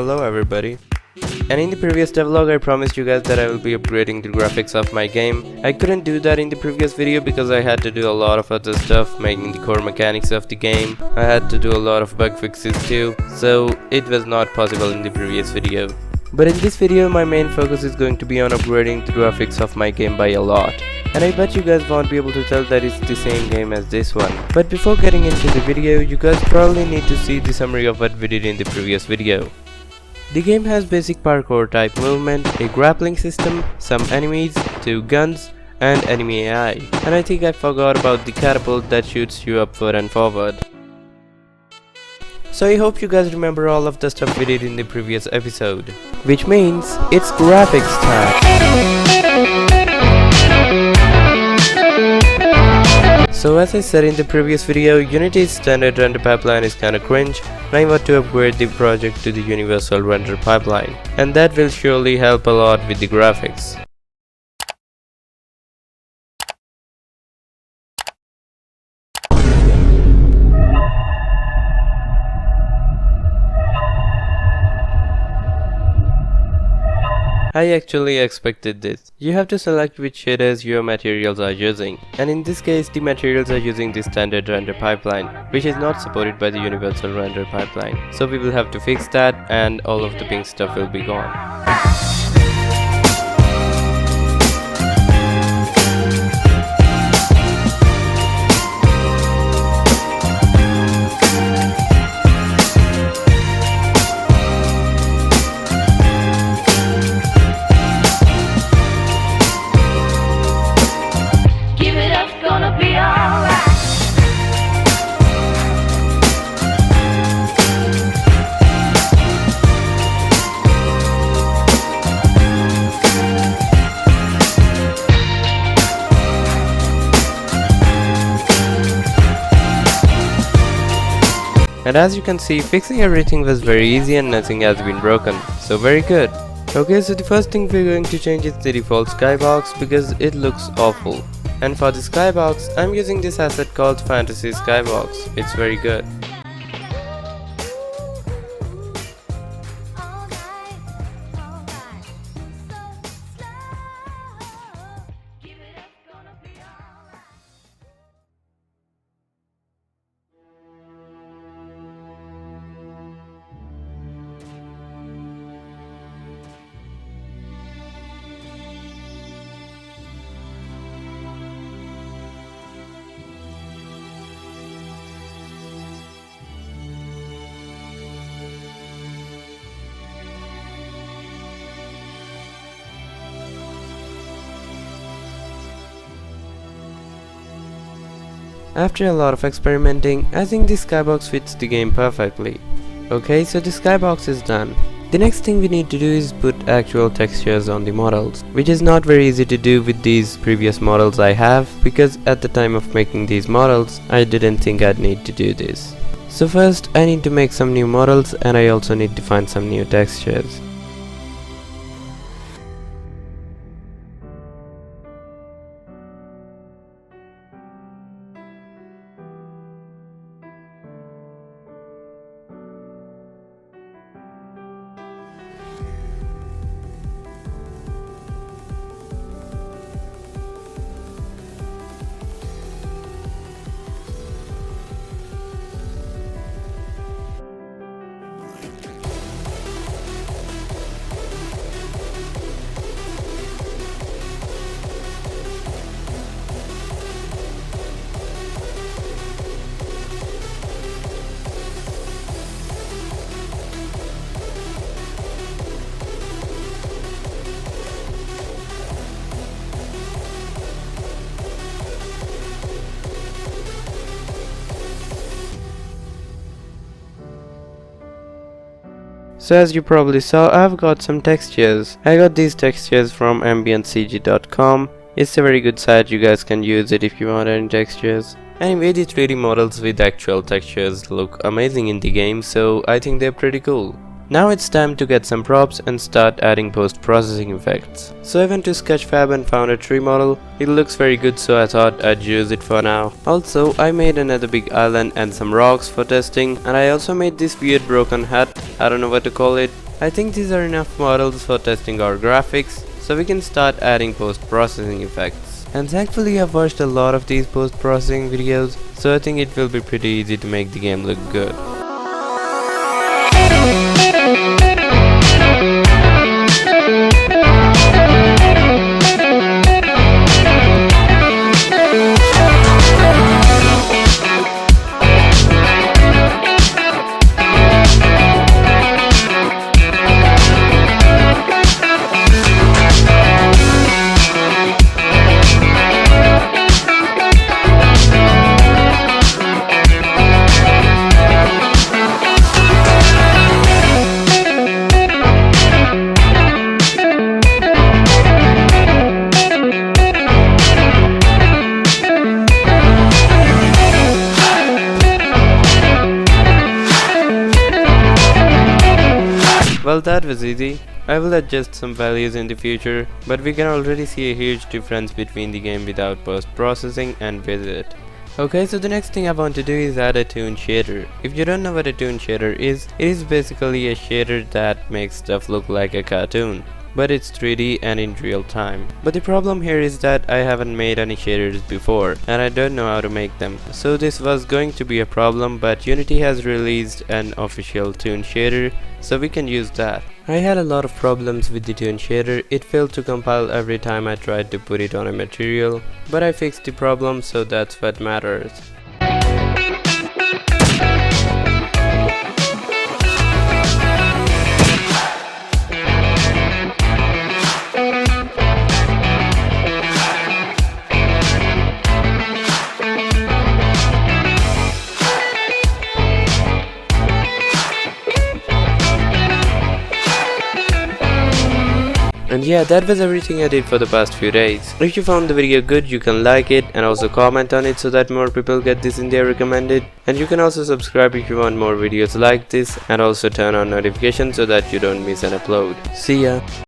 Hello everybody. And in the previous devlog I promised you guys that I will be upgrading the graphics of my game. I couldn't do that in the previous video because I had to do a lot of other stuff, making the core mechanics of the game. I had to do a lot of bug fixes too, so it was not possible in the previous video. But in this video my main focus is going to be on upgrading the graphics of my game by a lot. And I bet you guys won't be able to tell that it's the same game as this one. But before getting into the video, you guys probably need to see the summary of what we did in the previous video. The game has basic parkour type movement, a grappling system, some enemies, 2 guns, and enemy AI. And I think I forgot about the catapult that shoots you upward and forward. So I hope you guys remember all of the stuff we did in the previous episode. Which means, it's graphics time! So as I said in the previous video, Unity's standard render pipeline is kinda cringe, and I want to upgrade the project to the universal render pipeline. And that will surely help a lot with the graphics. I actually expected this. You have to select which shaders your materials are using, and in this case the materials are using the standard render pipeline, which is not supported by the universal render pipeline. So we will have to fix that and all of the pink stuff will be gone. And as you can see, fixing everything was very easy and nothing has been broken, so very good. Okay, so the first thing we're going to change is the default skybox because it looks awful. And for the skybox, I'm using this asset called Fantasy Skybox. It's very good. After a lot of experimenting, I think this skybox fits the game perfectly. Okay, so the skybox is done. The next thing we need to do is put actual textures on the models, which is not very easy to do with these previous models I have, because at the time of making these models, I didn't think I'd need to do this. So first, I need to make some new models and I also need to find some new textures. So as you probably saw, I've got some textures. I got these textures from ambientcg.com. It's a very good site, you guys can use it if you want any textures. Anyway, the 3D models with actual textures look amazing in the game, so I think they're pretty cool. Now it's time to get some props and start adding post-processing effects. So I went to Sketchfab and found a tree model. It looks very good, so I thought I'd use it for now. Also, I made another big island and some rocks for testing, and I also made this weird broken hat, I don't know what to call it. I think these are enough models for testing our graphics, so we can start adding post-processing effects. And thankfully I've watched a lot of these post-processing videos, so I think it will be pretty easy to make the game look good. Well, that was easy. I will adjust some values in the future, but we can already see a huge difference between the game without post-processing and with it. Okay, so the next thing I want to do is add a toon shader. If you don't know what a toon shader is, it is basically a shader that makes stuff look like a cartoon, but it's 3D and in real time. But the problem here is that I haven't made any shaders before, and I don't know how to make them. So this was going to be a problem, but Unity has released an official toon shader, so we can use that. I had a lot of problems with the toon shader. It failed to compile every time I tried to put it on a material, but I fixed the problem, so that's what matters. And yeah, that was everything I did for the past few days. If you found the video good, you can like it and also comment on it so that more people get this in their recommended. And you can also subscribe if you want more videos like this, and also turn on notifications so that you don't miss an upload. See ya!